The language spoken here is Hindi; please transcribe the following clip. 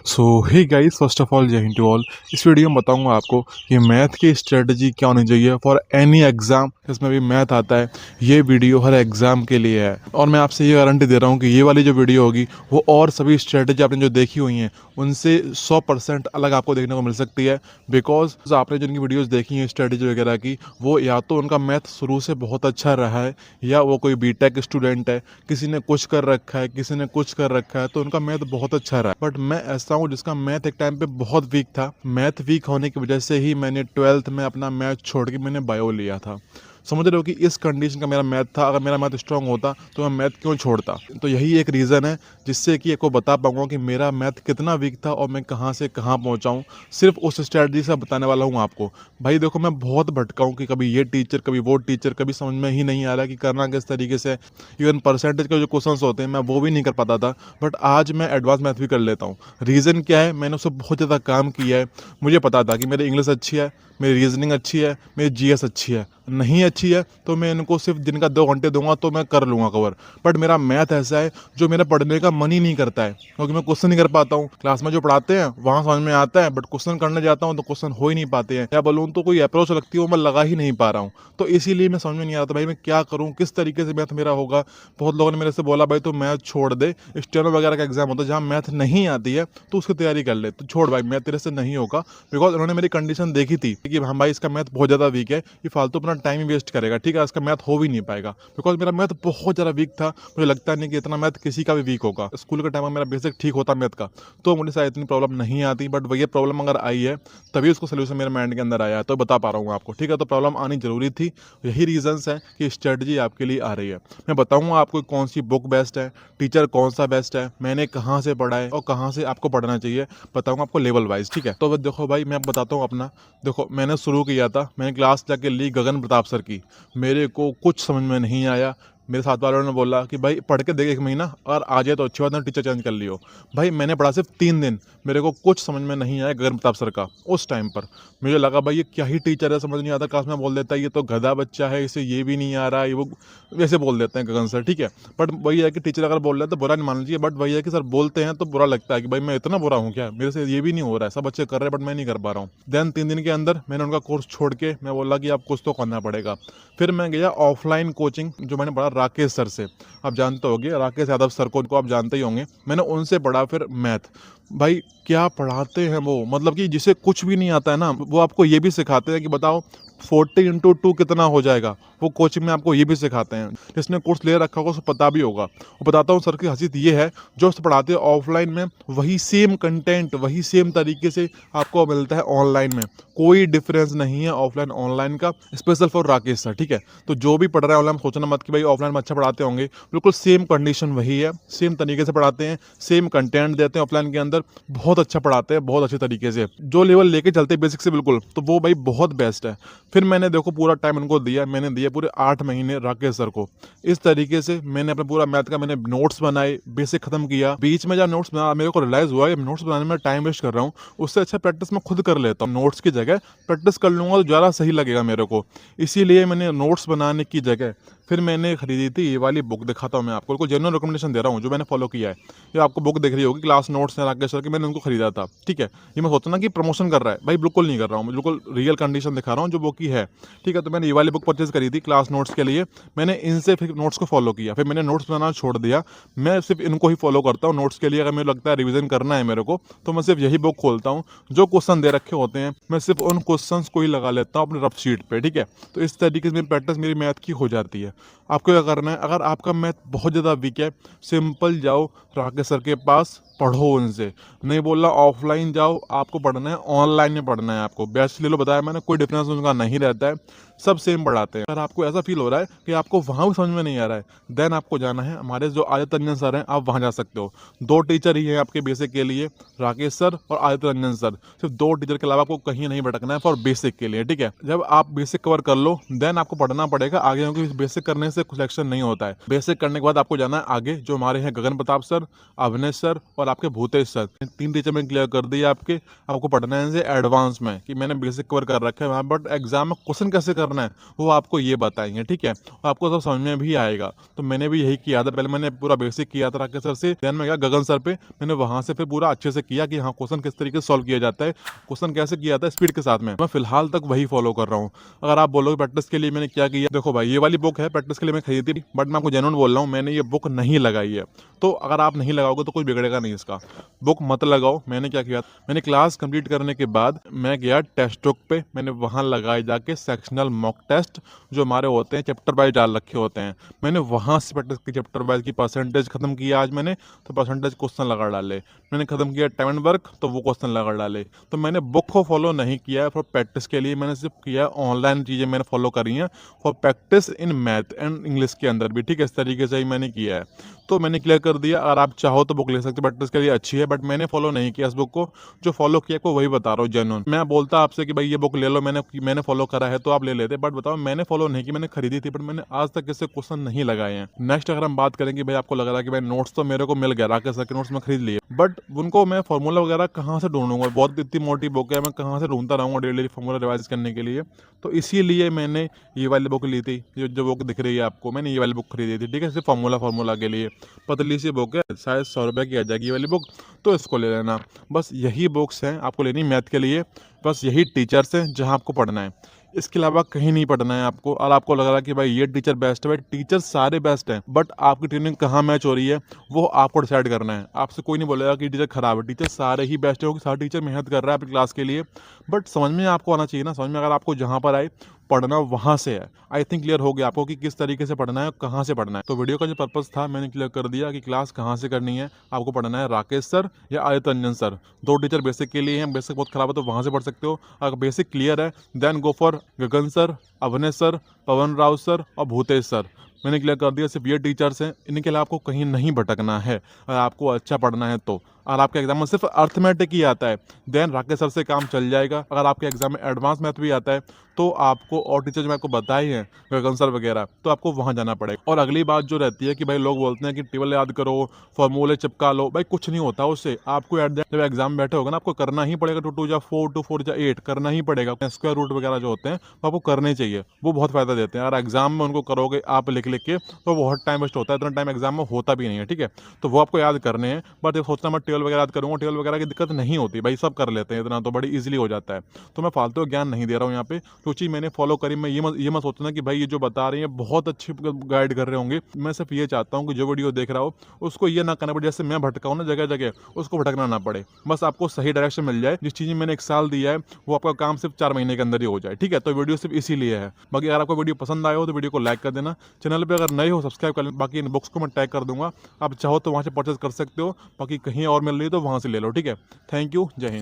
So hey guys, first of all जय हिंद टू ऑल। इस वीडियो में बताऊंगा आपको कि मैथ की स्ट्रेटजी क्या होनी चाहिए फॉर एनी एग्जाम जिसमें भी मैथ आता है। ये वीडियो हर एग्जाम के लिए है और मैं आपसे ये गारंटी दे रहा हूँ कि ये वाली जो वीडियो होगी वो और सभी स्ट्रेटजी आपने जो देखी हुई हैं उनसे 100% अलग आपको देखने को मिल सकती है। बिकॉज आपने जिनकी वीडियोज़ देखी हैं स्ट्रेटजी वगैरह की, वो या तो उनका मैथ शुरू से बहुत अच्छा रहा है या वो कोई बीटेक स्टूडेंट है, किसी ने कुछ कर रखा है, किसी ने कुछ कर रखा है, तो उनका मैथ बहुत अच्छा रहा है। बट मैं ऐसा हूँ जिसका मैथ एक टाइम पे बहुत वीक था। मैथ वीक होने की वजह से ही मैंने 12th में अपना मैथ छोड़ के मैंने बायो लिया था। समझ रहे हो कि इस कंडीशन का मेरा मैथ था। अगर मेरा मैथ स्ट्रांग होता तो मैं मैथ क्यों छोड़ता। तो यही एक रीज़न है जिससे कि आपको बता पाऊंगा कि मेरा मैथ कितना वीक था और मैं कहाँ से कहाँ पहुँचा हूँ। सिर्फ उस स्ट्रैटेजी से बताने वाला हूँ आपको। भाई देखो, मैं बहुत भटका हूँ कि कभी ये टीचर कभी वो टीचर, कभी समझ में ही नहीं आ रहा कि करना किस तरीके से। इवन परसेंटेज के जो क्वेश्चंस होते हैं मैं वो भी नहीं कर पाता था। बट आज मैं एडवांस मैथ भी कर लेता हूँ। रीज़न क्या है? मैंने उससे बहुत ज़्यादा काम किया है। मुझे पता था कि मेरी इंग्लिश अच्छी है, मेरी रीजनिंग अच्छी है, मेरी जीएस अच्छी है। नहीं अच्छी है तो मैं इनको सिर्फ दिन का 2 घंटे दूंगा तो मैं कर लूँगा कवर। बट मेरा मैथ ऐसा है जो मेरा पढ़ने का मन ही नहीं करता है, क्योंकि मैं क्वेश्चन नहीं कर पाता हूँ। क्लास में जो पढ़ाते हैं वहाँ समझ में आता है, बट क्वेश्चन करने जाता हूँ तो क्वेश्चन हो ही नहीं पाते हैं, या बोलूँ तो कोई अप्रोच लगती है वो मैं लगा ही नहीं पा रहा हूँ। तो इसीलिए मैं समझ में नहीं आता भाई मैं क्या करूँ, किस तरीके से मैथ मेरा होगा। बहुत लोगों ने मेरे से बोला भाई तो मैथ छोड़ दे, स्टेनो वगैरह का एग्जाम होता है जहाँ मैथ नहीं आती है तो उसकी तैयारी कर ले, तो छोड़ भाई मैथ तेरे से नहीं होगा। बिकॉज उन्होंने मेरी कंडीशन देखी थी कि हाँ भाई इसका मैथ बहुत ज़्यादा वीक है, ये फालतू अपना टाइम ही वेस्ट करेगा, ठीक है, इसका मैथ हो भी नहीं पाएगा। बिकॉज मेरा मैथ बहुत ज़्यादा वीक था। मुझे लगता नहीं कि इतना मैथ किसी का भी वीक होगा। स्कूल के टाइम में मेरा बेसिक ठीक होता मैथ का तो मुझे शायद इतनी प्रॉब्लम नहीं आती। बट वही प्रॉब्लम अगर आई है तभी उसको सोल्यूशन मेरे माइंड के अंदर आया है, तो बता पा रहा हूँ आपको, ठीक है। तो प्रॉब्लम आनी जरूरी थी। यही रीजंस है कि स्ट्रेटजी आपके लिए आ रही है। मैं बताऊँगा आपको कौन सी बुक बेस्ट है, टीचर कौन सा बेस्ट है, मैंने कहाँ से पढ़ा है और कहाँ से आपको पढ़ना चाहिए, बताऊँगा आपको लेवल वाइज, ठीक है। तो बस देखो भाई, मैं बताता हूँ अपना। देखो, मैंने शुरू किया था, मैंने क्लास जाके ली गगन प्रताप सर की। मेरे को कुछ समझ में नहीं आया। मेरे साथ वालों ने बोला कि भाई पढ़ के देख 1 महीना, और आ जाए तो अच्छी बात है, टीचर चेंज कर लियो। भाई मैंने पढ़ा सिर्फ 3 दिन, मेरे को कुछ समझ में नहीं आया गगन प्रताप सर का। उस टाइम पर मुझे लगा भाई ये क्या ही टीचर है, समझ नहीं आता। क्लास में बोल देता है ये तो गधा बच्चा है, इसे ये भी नहीं आ रहा है, ये वो वैसे बोल देते हैं गगन सर, ठीक है। बट वही है कि टीचर अगर बोल रहे हैं तो बुरा नहीं मानना चाहिए। बट वही है कि सर बोलते हैं तो बुरा लगता है कि भाई मैं इतना बुरा हूँ क्या, मेरे से ये भी नहीं हो रहा है, सब बच्चे कर रहे हैं बट मैं नहीं कर पा रहा हूँ। देन 3 दिन के अंदर मैंने उनका कोर्स छोड़ के मैं बोला कि आप कुछ तो करना पड़ेगा। फिर मैं गया ऑफलाइन कोचिंग, जो मैंने पढ़ा राकेश सर से। आप जानते होंगे राकेश यादव सर को आप जानते ही होंगे। मैंने उनसे पढ़ा फिर मैथ। भाई क्या पढ़ाते हैं वो, मतलब कि जिसे कुछ भी नहीं आता है ना, वो आपको ये भी सिखाते हैं कि बताओ 40 × 2 कितना हो जाएगा। वो कोचिंग में आपको ये भी सिखाते हैं। जिसने कोर्स ले रखा होगा उसको पता भी होगा। वो बताता हूँ सर की हसीयत ये है, जो पढ़ाते हैं ऑफलाइन में वही सेम कंटेंट वही सेम तरीके से आपको मिलता है ऑनलाइन में। कोई डिफरेंस नहीं है ऑफलाइन ऑनलाइन का, स्पेशल फॉर राकेश सर, ठीक है। तो जो भी पढ़ रहा है ऑनलाइन सोचना मत कि भाई ऑफलाइन में अच्छा पढ़ाते होंगे। बिल्कुल सेम कंडीशन वही है, सेम तरीके से पढ़ाते हैं, सेम कंटेंट देते हैं ऑफलाइन के अंदर। बहुत अच्छा पढ़ाते हैं, बहुत अच्छे तरीके से, जो लेवल लेके चलते हैं बेसिक से बिल्कुल, तो वो भाई बहुत बेस्ट है। फिर मैंने देखो पूरा टाइम उनको दिया, मैंने दिया पूरे 8 महीने राकेश सर को। इस तरीके से मैंने अपना पूरा मैथ का मैंने नोट्स बनाए, बेसिक खत्म किया। बीच में जब नोट्स बना मेरे को रियलाइज हुआ कि नोट्स बनाने में टाइम वेस्ट कर रहा हूँ, उससे अच्छा प्रैक्टिस मैं खुद कर लेता हूँ। नोट्स की जगह प्रैक्टिस कर लूँगा तो ज़्यादा सही लगेगा मेरे को। इसीलिए मैंने नोट्स बनाने की जगह फिर मैंने खरीदी थी ये वाली बुक। दिखाता हूँ मैं आपको, बिल्कुल जेन्युइन रिकमेंडेशन दे रहा हूँ जो मैंने फॉलो किया है। ये आपको बुक दिख रही होगी, क्लास नोट्स है राकेश सर की, मैंने उनको खरीदा था, ठीक है। ये मैं सोचता ना कि प्रमोशन कर रहा है, भाई बिल्कुल नहीं कर रहा हूँ, मैं बिल्कुल रियल कंडीशन दिखा रहा हूँ जो बुक की है, ठीक है। तो मैंने ये वाली बुक परचेज करी थी क्लास नोट्स के लिए। मैंने इनसे फिर नोट्स को फॉलो किया, फिर मैंने नोट्स बनाना छोड़ दिया। मैं सिर्फ इनको ही फॉलो करता हूँ नोट्स के लिए। अगर मुझे लगता है रिवीजन करना है मेरे को, तो मैं सिर्फ यही बुक खोलता हूँ। जो क्वेश्चन दे रखे होते हैं मैं सिर्फ उन क्वेश्चंस को ही लगा लेता हूँ अपने रफ शीट पे, ठीक है। तो इस तरीके से मेरी प्रैक्टिस मेरी मैथ की हो जाती है। आपको क्या करना है, अगर आपका मैथ बहुत ज़्यादा वीक है, सिंपल जाओ राकेश सर के पास, पढ़ो उनसे। नहीं बोला ऑफलाइन जाओ, आपको पढ़ना है ऑनलाइन में पढ़ना है। आपको बेस्ट ले लो, बताया मैंने, कोई डिफरेंस उनका नहीं रहता है, सब सेम पढ़ाते हैं। अगर आपको ऐसा फील हो रहा है कि आपको वहाँ भी समझ में नहीं आ रहा है, देन आपको जाना है हमारे जो आदित्य रंजन सर हैं, आप वहाँ जा सकते हो। 2 टीचर ही हैं आपके बेसिक के लिए, राकेश सर और आदित्य रंजन सर। सिर्फ 2 टीचर के अलावा आपको कहीं नहीं भटकना है फॉर बेसिक के लिए, ठीक है। जब आप बेसिक कवर कर लो देन आपको पढ़ना पड़ेगा आगे, क्योंकि बेसिक करने से सिलेक्शन नहीं होता है। बेसिक करने के बाद आपको जाना है आगे, जो हमारे हैं गगन प्रताप सर, अविनेश सर और आपके भूतेश सर। 3 टीचर मैंने क्लियर कर दिए आपके। आपको पढ़ना है इनसे एडवांस में, कि मैंने बेसिक कवर कर रखा है वहाँ, बट एग्जाम में क्वेश्चन कैसे करना करना है वो आपको ये बताएंगे, ठीक है। और आपको सब समझ में भी आएगा। तो मैंने भी यही किया था, पहले मैंने पूरा बेसिक किया था राकेश सर से, देन मैं गया गगन सर पे, मैंने वहाँ से फिर पूरा अच्छे से किया कि हाँ क्वेश्चन किस तरीके से सॉल्व किया जाता है, क्वेश्चन कैसे किया जाता है स्पीड के साथ में। मैं फिलहाल तक वही फॉलो कर रहा हूँ। अगर आप बोलोगे प्रैक्टिस के लिए मैंने क्या किया, देखो भाई ये वाली बुक है प्रैक्टिस के लिए मैं खरीदी थी, बट मैं आपको जेन्युइन बोल रहा हूँ मैंने ये बुक नहीं लगाई है। तो अगर आप नहीं लगाओगे तो कुछ बिगड़ेगा नहीं इसका, बुक मत लगाओ। मैंने क्या किया, मैंने क्लास कंप्लीट करने के बाद मैं गया टेस्ट बुक पे, मैंने वहाँ लगाए जाके सेक्शनल मॉक टेस्ट जो हमारे होते हैं चैप्टर वाइज डाल रखे होते हैं, मैंने वहाँ से प्रैक्टिस की चैप्टर वाइज की परसेंटेज खत्म किया आज मैंने, तो परसेंटेज क्वेश्चन लगा डाले। मैंने खत्म किया टाइम एंड वर्क, तो वो क्वेश्चन लगा डाले। तो मैंने बुक को फॉलो नहीं किया है फॉर प्रैक्टिस के लिए, मैंने सिर्फ किया ऑनलाइन चीज़ें मैंने फॉलो करी हैं for practice in math and English के अंदर भी, ठीक है। इस तरीके से ही मैंने किया है, तो मैंने क्लियर कर दिया। अगर आप चाहो तो बुक ले सकते हो, प्रैक्टिस के लिए अच्छी है, बट मैंने फॉलो नहीं किया इस बुक को। जो फॉलो किया को वही बता रहा हूँ जेन्युइन। मैं बोलता आपसे कि भाई ये बुक ले लो, मैंने फॉलो करा है तो आप ले लेते, बट बताओ मैंने फॉलो नहीं की, मैंने खरीदी थी बट मैंने आज तक इससे क्वेश्चन नहीं लगाए हैं। नेक्स्ट अगर हम बात करें कि भाई आपको लग रहा है कि भाई नोट्स तो मेरे को मिल गया, राकेश सर के नोट्स मैं खरीद लिए, बट उनको मैं फॉर्मूला वगैरह कहाँ से ढूंढूंगा, बहुत इतनी मोटी बुक है, मैं कहाँ से ढूंढता रहूंगा डेली फॉर्मूला रिवाइज करने के लिए। तो इसीलिए मैंने ये वाली बुक ली थी, जो बुक दिख रही है आपको, मैंने ये वाली बुक खरीदी थी, ठीक है, सिर्फ फार्मूला के लिए। पतली सी बुक है, शायद 100 रुपये की आ जाएगी ये वाली बुक, तो इसको ले लेना। बस यही बुक्स हैं आपको लेनी मैथ के लिए, बस यही टीचर्स हैं जहाँ आपको पढ़ना है, इसके अलावा कहीं नहीं पढ़ना है आपको। और आपको लग रहा है कि भाई ये टीचर बेस्ट है, भाई टीचर सारे बेस्ट हैं, बट आपकी ट्रेनिंग कहाँ मैच हो रही है वो आपको डिसाइड करना है। आपसे कोई नहीं बोलेगा कि टीचर खराब है, टीचर सारे ही बेस्ट है क्योंकि सारे टीचर मेहनत कर रहा है अपनी क्लास के लिए, बट समझ में आपको आना चाहिए ना। समझ में अगर आपको जहाँ पर आए पढ़ना वहाँ से है। आई थिंक क्लियर हो गया आपको कि किस तरीके से पढ़ना है और कहाँ से पढ़ना है। तो वीडियो का जो पर्पस था मैंने क्लियर कर दिया कि क्लास कहाँ से करनी है। आपको पढ़ना है राकेश सर या आदित्य रंजन सर, दो टीचर बेसिक के लिए हैं। बेसिक बहुत खराब है तो वहाँ से पढ़ सकते हो। अगर बेसिक क्लियर है then go for Gagan sir, Avnesh sir, Pawan Rao sir और भूतेश सर। मैंने क्लियर कर दिया, सिर्फ ये टीचर्स हैं, इनके लिए आपको कहीं नहीं भटकना है अगर आपको अच्छा पढ़ना है तो। अगर आपके एग्जाम में सिर्फ अर्थमेटिक ही आता है देन राकेश सर से काम चल जाएगा। अगर आपके एग्जाम में एडवांस मैथ भी आता है तो आपको, और टीचर जो मैं आपको बताए हैं गगन सर वगैरह, तो आपको वहाँ जाना पड़ेगा। और अगली बात जो रहती है कि भाई लोग बोलते हैं कि टेबल याद करो, फॉर्मूले चिपका लो, भाई कुछ नहीं होता उससे। आपको एट द जब एग्जाम बैठे होगा ना आपको करना ही पड़ेगा। 2 2 जा 4, 2 4 जा 8 करना ही पड़ेगा। स्क्वायर रूट वगैरह जो होते हैं वो आपको करने चाहिए, वो बहुत फायदा देते हैं। अगर एग्जाम में उनको करोगे आप लिख के तो बहुत टाइम वेस्ट होता है, इतना टाइम एग्जाम में होता भी नहीं है, ठीक है। तो वो आपको याद करने हैं, बट सोचना मैं टेबल वगैरह याद करूँगा, टेबल वगैरह की दिक्कत नहीं होती भाई, सब कर लेते हैं, इतना तो बड़ी ईजिली हो जाता है। तो मैं फालतू ज्ञान नहीं दे रहा हूँ यहाँ पे, जो चीज़ मैंने फॉलो करी। मैं ये मत सोचना कि भाई ये जो बता रहे हैं बहुत अच्छी गाइड कर रहे होंगे। मैं सिर्फ ये चाहता हूँ कि जो वीडियो देख रहा हो उसको ये ना करना पड़े जैसे मैं भटका हूँ ना जगह जगह, उसको भटकना ना पड़े। बस आपको सही डायरेक्शन मिल जाए, जिस चीज़ में मैंने 1 साल दिया है वो आपका काम सिर्फ 4 महीने के अंदर ही हो जाए, ठीक है। तो वीडियो सिर्फ इसीलिए है। बाकी अगर आपको वीडियो पसंद आया हो तो वीडियो को लाइक कर देना, चैनल पर अगर नए हो सब्सक्राइब कर लेना। बाकी इन बुक्स को मैं टैग कर दूंगा, आप चाहो तो वहाँ से परचेज कर सकते हो, बाकी कहीं और मिल रही है तो वहाँ से ले लो, ठीक है। थैंक यू, जय हिंद।